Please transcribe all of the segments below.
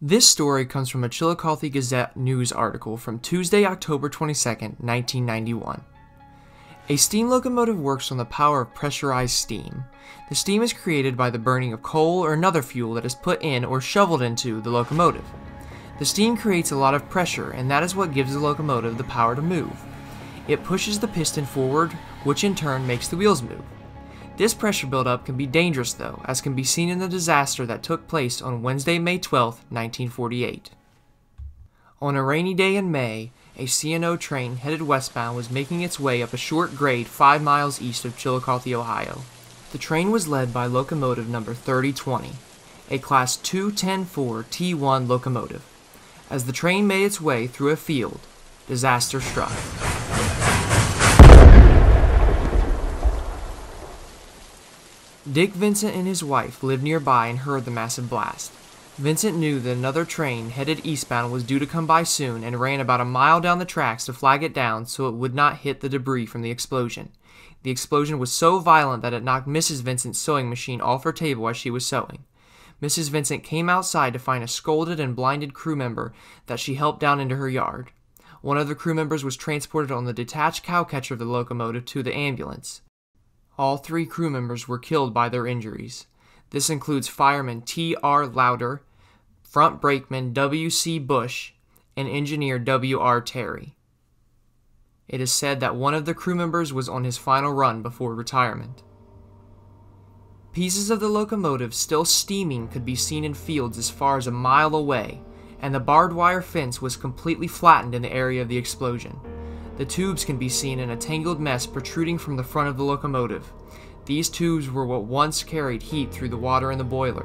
This story comes from a Chillicothe Gazette news article from Tuesday, October 22nd, 1991. A steam locomotive works on the power of pressurized steam. The steam is created by the burning of coal or another fuel that is put in or shoveled into the locomotive. The steam creates a lot of pressure, and that is what gives the locomotive the power to move. It pushes the piston forward, which in turn makes the wheels move. This pressure buildup can be dangerous though, as can be seen in the disaster that took place on Wednesday, May 12, 1948. On a rainy day in May, a C&O train headed westbound was making its way up a short grade 5 miles east of Chillicothe, Ohio. The train was led by locomotive number 3020, a Class 210-4 T1 locomotive. As the train made its way through a field, disaster struck. Dick Vincent and his wife lived nearby and heard the massive blast. Vincent knew that another train headed eastbound was due to come by soon and ran about a mile down the tracks to flag it down so it would not hit the debris from the explosion. The explosion was so violent that it knocked Mrs. Vincent's sewing machine off her table as she was sewing. Mrs. Vincent came outside to find a scolded and blinded crew member that she helped down into her yard. One of the crew members was transported on the detached cowcatcher of the locomotive to the ambulance. All 3 crew members were killed by their injuries. This includes fireman T.R. Lauder, front brakeman W.C. Bush, and engineer W.R. Terry. It is said that one of the crew members was on his final run before retirement. Pieces of the locomotive still steaming could be seen in fields as far as a mile away, and the barbed wire fence was completely flattened in the area of the explosion. The tubes can be seen in a tangled mess protruding from the front of the locomotive. These tubes were what once carried heat through the water in the boiler.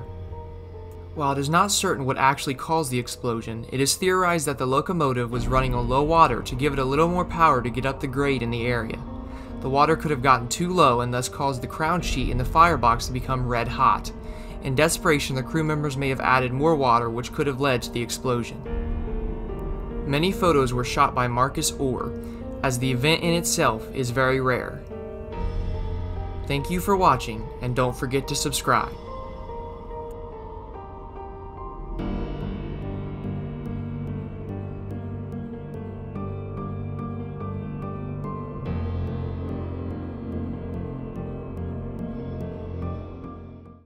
While it is not certain what actually caused the explosion, it is theorized that the locomotive was running on low water to give it a little more power to get up the grade in the area. The water could have gotten too low and thus caused the crown sheet in the firebox to become red hot. In desperation, the crew members may have added more water, which could have led to the explosion. Many photos were shot by Marcus Orr, as the event in itself is very rare. Thank you for watching, and don't forget to subscribe.